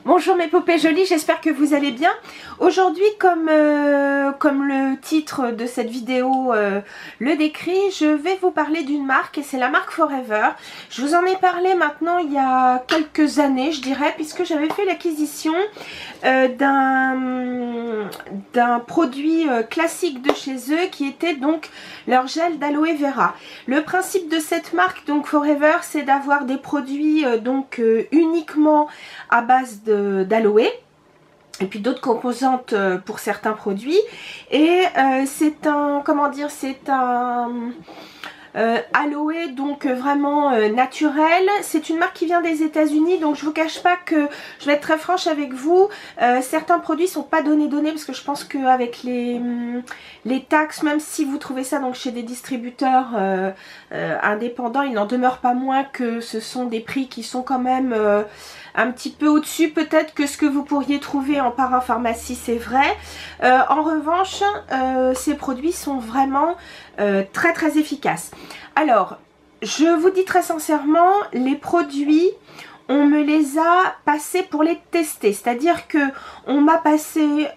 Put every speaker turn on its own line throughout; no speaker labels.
Bonjour mes poupées jolies, j'espère que vous allez bien. Aujourd'hui, comme le titre de cette vidéo le décrit, je vais vous parler d'une marque et c'est la marque Forever. Je vous en ai parlé maintenant il y a quelques années, je dirais, puisque j'avais fait l'acquisition d'un produit classique de chez eux qui était donc leur gel d'aloe vera. Le principe de cette marque, donc Forever, c'est d'avoir des produits uniquement à base d'aloe et puis d'autres composantes pour certains produits, et c'est un, comment dire, c'est un aloe donc vraiment naturel. C'est une marque qui vient des États-Unis, donc je vous cache pas que je vais être très franche avec vous, certains produits sont pas donnés parce que je pense qu'avec les taxes, même si vous trouvez ça donc chez des distributeurs indépendants, il n'en demeure pas moins que ce sont des prix qui sont quand même un petit peu au-dessus peut-être que ce que vous pourriez trouver en parapharmacie, c'est vrai. En revanche, ces produits sont vraiment très efficaces. Alors, je vous dis très sincèrement, les produits, on me les a passés pour les tester, c'est-à-dire que on m'a passé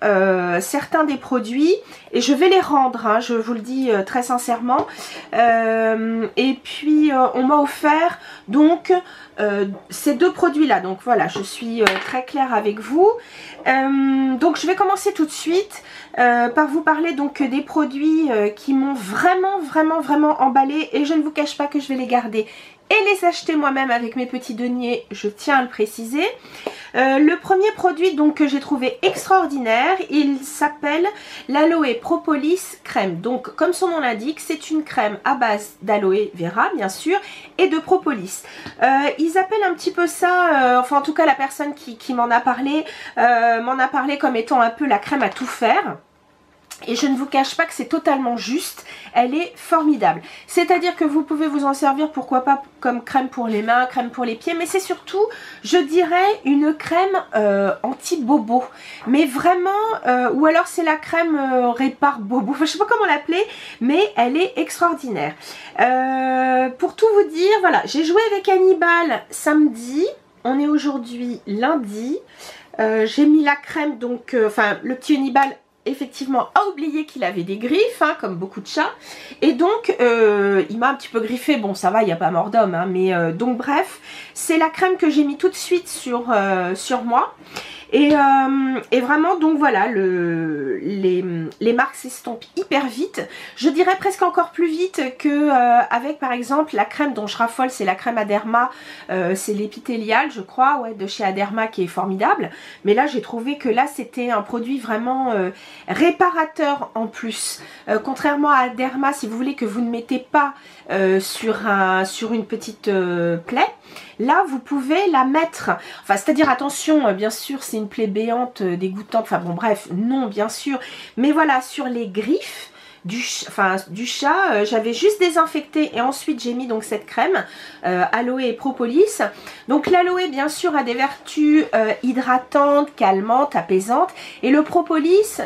certains des produits et je vais les rendre, hein, je vous le dis très sincèrement, et puis on m'a offert donc ces deux produits là, donc voilà, je suis très claire avec vous. Donc je vais commencer tout de suite par vous parler donc des produits qui m'ont vraiment emballé, et je ne vous cache pas que je vais les garder et les acheter moi-même avec mes petits deniers, je tiens à le préciser. Le premier produit donc que j'ai trouvé extraordinaire, il s'appelle l'Aloe Propolis crème. Donc comme son nom l'indique, c'est une crème à base d'aloe vera bien sûr et de propolis. Ils appellent un petit peu ça, enfin en tout cas la personne qui m'en a parlé comme étant un peu la crème à tout faire. Et je ne vous cache pas que c'est totalement juste, elle est formidable. C'est-à-dire que vous pouvez vous en servir, pourquoi pas, comme crème pour les mains, crème pour les pieds, mais c'est surtout, je dirais, une crème anti-bobo. Mais vraiment, ou alors c'est la crème répare bobo, je ne sais pas comment l'appeler, mais elle est extraordinaire. Pour tout vous dire, voilà, j'ai joué avec Hannibal samedi, on est aujourd'hui lundi, j'ai mis la crème, donc, enfin, le petit Hannibal effectivement a oublié qu'il avait des griffes, hein, comme beaucoup de chats, et donc il m'a un petit peu griffé. Bon, ça va, il n'y a pas mort d'homme, hein, mais donc bref, c'est la crème que j'ai mis tout de suite sur moi. Et vraiment, donc voilà, les marques s'estompent hyper vite. Je dirais presque encore plus vite que avec par exemple la crème dont je raffole, c'est la crème Aderma, c'est l'épithélial je crois, ouais, de chez Aderma, qui est formidable. Mais là j'ai trouvé que là c'était un produit vraiment réparateur en plus. Contrairement à Aderma, si vous voulez que vous ne mettez pas sur une petite plaie, là vous pouvez la mettre, enfin c'est-à-dire attention, bien sûr c'est une plaie béante, dégoûtante, enfin bon bref, non bien sûr, mais voilà, sur les griffes du chat, j'avais juste désinfecté et ensuite j'ai mis donc cette crème aloe et propolis. Donc l'aloe bien sûr a des vertus hydratantes, calmantes, apaisantes, et le propolis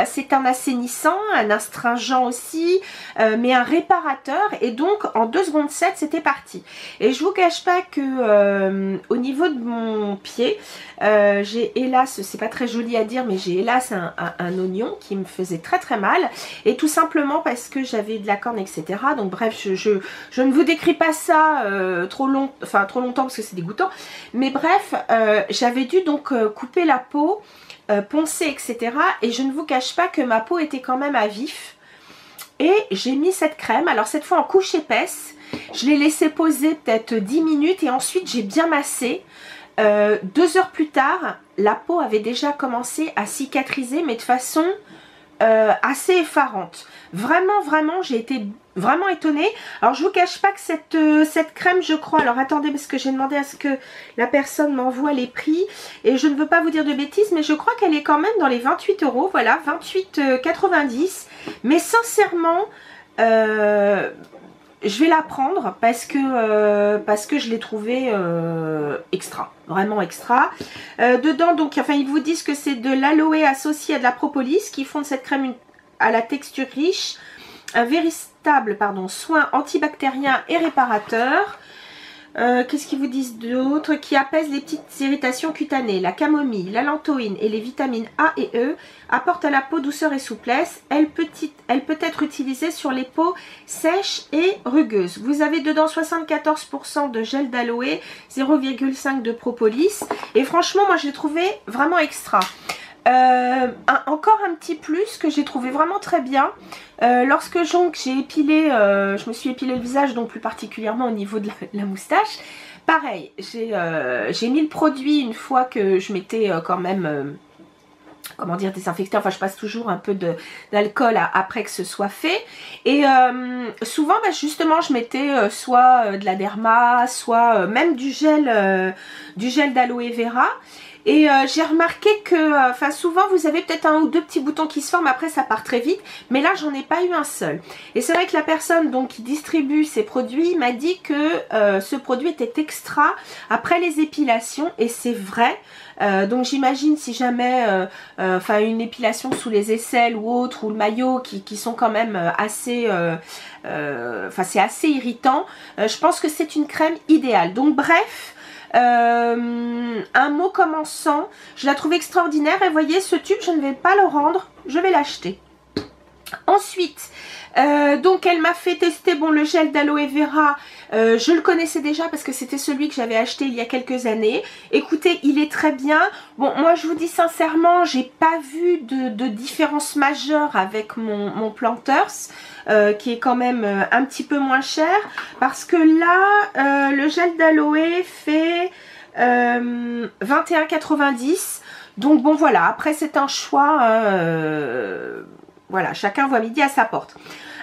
c'est un assainissant, un astringent aussi, mais un réparateur, et donc en 2 secondes 7 c'était parti. Et je vous cache pas que au niveau de mon pied, j'ai hélas, c'est pas très joli à dire, mais j'ai hélas un oignon qui me faisait très mal, et tout simplement parce que j'avais de la corne, etc. Donc bref, je ne vous décris pas ça trop longtemps parce que c'est dégoûtant, mais bref, j'avais dû donc couper la peau, poncer, etc. Et je ne vous cache pas que ma peau était quand même à vif, et j'ai mis cette crème, alors cette fois en couche épaisse, je l'ai laissé poser peut-être 10 minutes et ensuite j'ai bien massé. 2 heures plus tard, la peau avait déjà commencé à cicatriser, mais de façon assez effarante. Vraiment, j'ai été vraiment étonnée. Alors je vous cache pas que cette crème, je crois, alors attendez, parce que j'ai demandé à ce que la personne m'envoie les prix et je ne veux pas vous dire de bêtises, mais je crois qu'elle est quand même dans les 28 €, voilà, 28,90 €. Mais sincèrement, je vais la prendre parce que je l'ai trouvée extra, vraiment extra. Dedans, donc, enfin, ils vous disent que c'est de l'aloe associé à de la propolis qui font de cette crème à la texture riche, un véritable soin antibactérien et réparateur. Qu'est-ce qu'ils vous disent d'autre? Qui apaise les petites irritations cutanées. La camomille, la lantoïne et les vitamines A et E apportent à la peau douceur et souplesse. Elle peut être utilisée sur les peaux sèches et rugueuses. Vous avez dedans 74% de gel d'aloe, 0,5 de propolis. Et franchement, moi je l'ai trouvé vraiment extra. Encore un petit plus que j'ai trouvé vraiment très bien. Lorsque j'ai épilé, je me suis épilé le visage, donc plus particulièrement au niveau de la moustache. Pareil, j'ai mis le produit une fois que je m'étais quand même, comment dire, désinfecté. Enfin, je passe toujours un peu d'alcool après que ce soit fait. Et souvent, bah, justement, je mettais soit de la derma, soit même du gel d'aloe vera. Et j'ai remarqué que souvent vous avez peut-être un ou deux petits boutons qui se forment, après ça part très vite, mais là j'en ai pas eu un seul. Et c'est vrai que la personne donc qui distribue ces produits m'a dit que ce produit était extra après les épilations, et c'est vrai. Donc j'imagine si jamais une épilation sous les aisselles ou autre, ou le maillot qui sont quand même assez c'est assez irritant, je pense que c'est une crème idéale. Donc bref, un mot commençant, je la trouve extraordinaire. Et voyez, ce tube je ne vais pas le rendre, je vais l'acheter. Ensuite, donc elle m'a fait tester le gel d'aloe vera. Je le connaissais déjà parce que c'était celui que j'avais acheté il y a quelques années. Écoutez, il est très bien. Bon, moi je vous dis sincèrement, j'ai pas vu de différence majeure avec mon Planters, qui est quand même un petit peu moins cher. Parce que là, le gel d'aloe fait 21,90 €. Donc bon voilà, après c'est un choix, voilà, chacun voit midi à sa porte.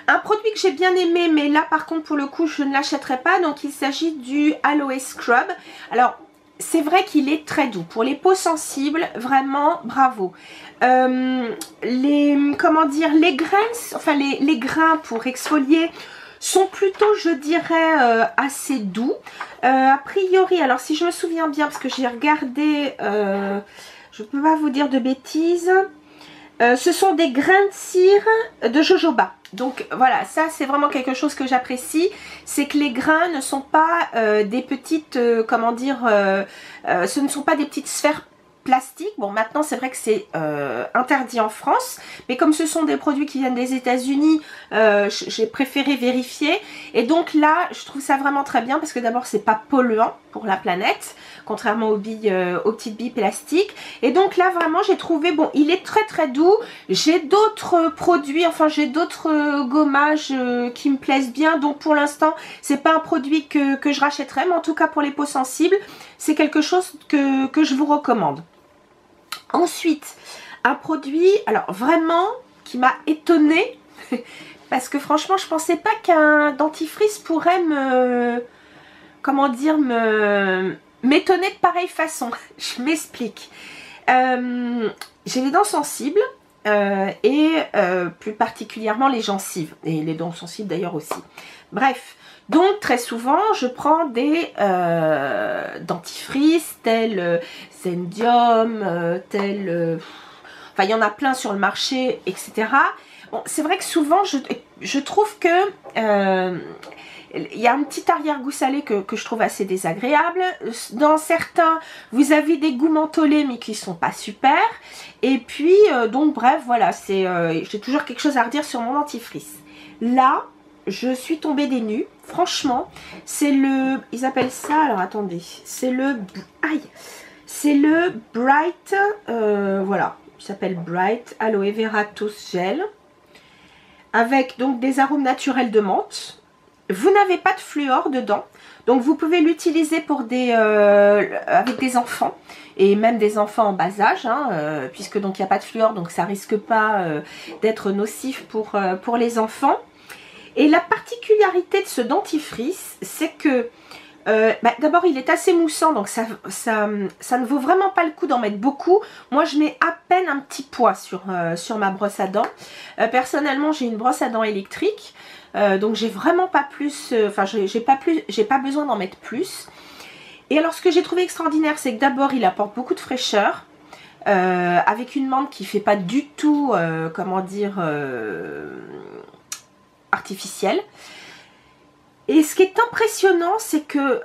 Un produit que j'ai bien aimé, mais là par contre pour le coup je ne l'achèterai pas, donc il s'agit du Aloe Scrub. Alors c'est vrai qu'il est très doux, pour les peaux sensibles, vraiment bravo. Les grains, les grains pour exfolier sont plutôt, je dirais, assez doux. A priori, alors si je me souviens bien, parce que j'ai regardé, je ne peux pas vous dire de bêtises, ce sont des grains de cire de jojoba. Donc voilà, ça c'est vraiment quelque chose que j'apprécie, c'est que les grains ne sont pas des petites, ce ne sont pas des petites sphères plastique. Bon, maintenant c'est vrai que c'est interdit en France, mais comme ce sont des produits qui viennent des États-Unis, j'ai préféré vérifier. Et donc là je trouve ça vraiment très bien, parce que d'abord c'est pas polluant pour la planète, contrairement aux petites billes plastiques. Et donc là vraiment j'ai trouvé, bon, il est très très doux. J'ai d'autres produits, enfin j'ai d'autres gommages qui me plaisent bien, donc pour l'instant c'est pas un produit que je rachèterai, mais en tout cas pour les peaux sensibles c'est quelque chose que je vous recommande. Ensuite, un produit, alors vraiment, qui m'a étonnée, parce que franchement, je pensais pas qu'un dentifrice pourrait m'étonner de pareille façon. Je m'explique. J'ai les dents sensibles, et plus particulièrement les gencives, et les dents sensibles d'ailleurs aussi. Bref. Donc très souvent je prends des dentifrices tels Zendium, enfin il y en a plein sur le marché, etc. Bon, c'est vrai que souvent je trouve que il y a un petit arrière-goût salé que je trouve assez désagréable. Dans certains, vous avez des goûts mentholés mais qui sont pas super. Et puis, donc bref, voilà, j'ai toujours quelque chose à redire sur mon dentifrice. Là, je suis tombée des nues. Franchement, c'est ils appellent ça, alors attendez, c'est le Bright, voilà, il s'appelle Bright Aloe Vera Tooth Gel, avec donc des arômes naturels de menthe. Vous n'avez pas de fluor dedans, donc vous pouvez l'utiliser pour avec des enfants, et même des enfants en bas âge, hein, puisque donc il n'y a pas de fluor, donc ça risque pas d'être nocif pour les enfants. Et la particularité de ce dentifrice, c'est que d'abord il est assez moussant, donc ça ne vaut vraiment pas le coup d'en mettre beaucoup. Moi je mets à peine un petit poids sur ma brosse à dents. Personnellement j'ai une brosse à dents électrique, donc j'ai vraiment pas plus, j'ai pas besoin d'en mettre plus. Et alors ce que j'ai trouvé extraordinaire, c'est que d'abord il apporte beaucoup de fraîcheur, avec une menthe qui fait pas du tout, artificielle. Et ce qui est impressionnant, c'est que,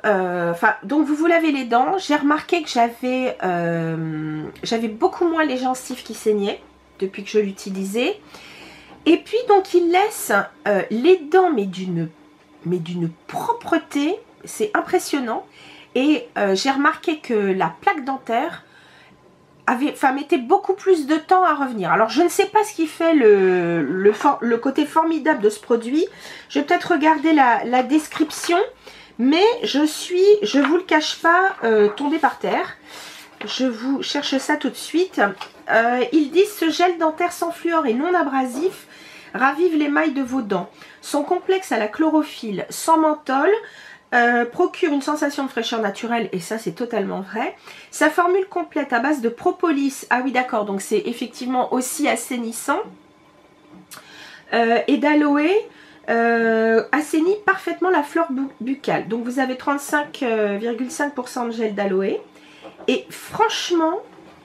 donc vous vous lavez les dents, j'ai remarqué que j'avais beaucoup moins les gencives qui saignaient depuis que je l'utilisais. Et puis donc il laisse les dents mais d'une propreté, c'est impressionnant. Et j'ai remarqué que la plaque dentaire mettait beaucoup plus de temps à revenir. Alors je ne sais pas ce qui fait le côté formidable de ce produit. Je vais peut-être regarder la description, mais je vous le cache pas, tombée par terre. Je vous cherche ça tout de suite. Ils disent: ce gel dentaire sans fluor et non abrasif ravive l'émail de vos dents. Son complexe à la chlorophylle sans menthol procure une sensation de fraîcheur naturelle, et ça c'est totalement vrai. Sa formule complète à base de propolis, ah oui d'accord, donc c'est effectivement aussi assainissant, et d'aloe, assainit parfaitement la flore buccale. Donc vous avez 35,5% de gel d'aloe, et franchement,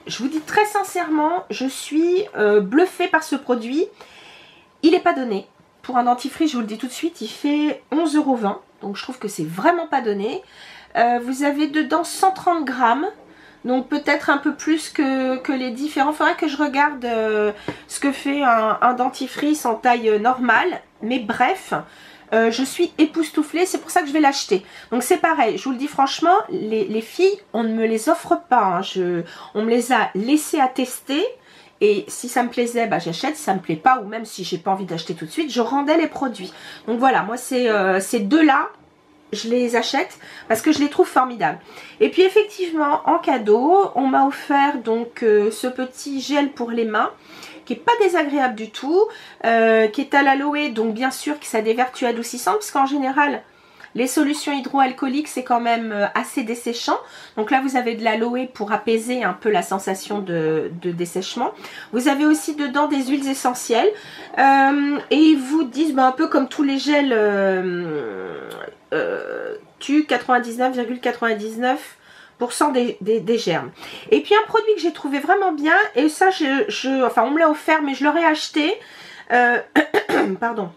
je vous dis très sincèrement, je suis bluffée par ce produit. Il n'est pas donné. Pour un dentifrice, je vous le dis tout de suite, il fait 11,20 €. Donc je trouve que c'est vraiment pas donné. Vous avez dedans 130 grammes. Donc peut-être un peu plus que les différents. Il faudrait que je regarde ce que fait un dentifrice en taille normale. Mais bref, je suis époustouflée. C'est pour ça que je vais l'acheter. Donc c'est pareil, je vous le dis franchement, les filles, on ne me les offre pas. Hein. On me les a laissées à tester. Et si ça me plaisait, bah, j'achète. Si ça me plaît pas, ou même si j'ai pas envie d'acheter tout de suite, je rendais les produits. Donc voilà, moi ces deux-là, je les achète parce que je les trouve formidables. Et puis effectivement, en cadeau, on m'a offert donc ce petit gel pour les mains, qui est pas désagréable du tout, qui est à l'aloe, donc bien sûr que ça a des vertus adoucissantes, parce qu'en général, les solutions hydroalcooliques, c'est quand même assez desséchant. Donc là, vous avez de l'aloe pour apaiser un peu la sensation de dessèchement. Vous avez aussi dedans des huiles essentielles. Et ils vous disent, un peu comme tous les gels, tue 99,99% des germes. Et puis un produit que j'ai trouvé vraiment bien, et ça, on me l'a offert, mais je l'aurais acheté. Pardon.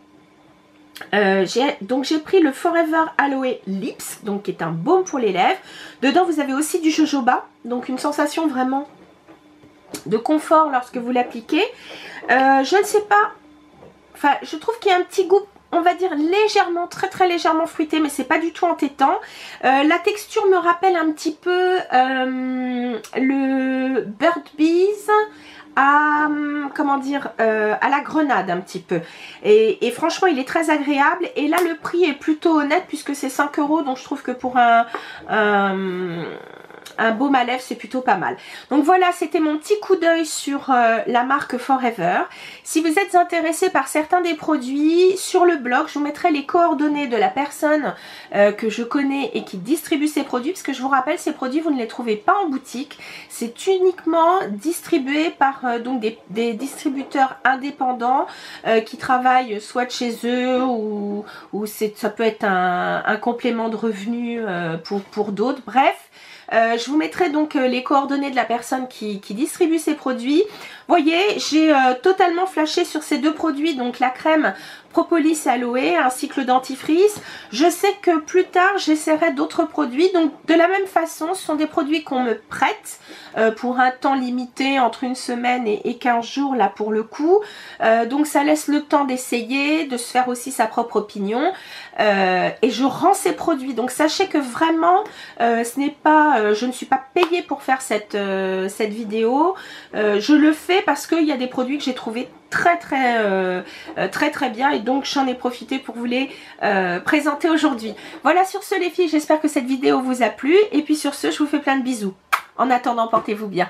Donc j'ai pris le Forever Aloe Lips, donc qui est un baume pour les lèvres. Dedans vous avez aussi du jojoba, donc une sensation vraiment de confort lorsque vous l'appliquez. Je ne sais pas, je trouve qu'il y a un petit goût, on va dire légèrement, très légèrement fruité, mais c'est pas du tout entêtant. La texture me rappelle un petit peu le Bird Bees à, comment dire, à la grenade un petit peu, et franchement il est très agréable. Et là le prix est plutôt honnête puisque c'est 5 €, donc je trouve que pour un baume à lèvres c'est plutôt pas mal. Donc voilà, c'était mon petit coup d'œil sur la marque Forever. Si vous êtes intéressé par certains des produits, sur le blog je vous mettrai les coordonnées de la personne que je connais et qui distribue ces produits, parce que je vous rappelle, ces produits vous ne les trouvez pas en boutique, c'est uniquement distribué par donc des distributeurs indépendants qui travaillent soit de chez eux, ou ça peut être un complément de revenus pour d'autres. Bref, je vous mettrai donc les coordonnées de la personne qui distribue ces produits. Voyez, j'ai totalement flashé sur ces deux produits, donc la crème propolis et aloe ainsi que le dentifrice. Je sais que plus tard j'essaierai d'autres produits, donc de la même façon ce sont des produits qu'on me prête pour un temps limité, entre une semaine et 15 jours là pour le coup, donc ça laisse le temps d'essayer, de se faire aussi sa propre opinion, et je rends ces produits. Donc sachez que vraiment ce n'est pas, je ne suis pas payée pour faire cette vidéo, je le fais parce qu'il y a des produits que j'ai trouvé très bien, et donc j'en ai profité pour vous les présenter aujourd'hui. Voilà, sur ce les filles, j'espère que cette vidéo vous a plu, et puis sur ce je vous fais plein de bisous. En attendant, portez-vous bien.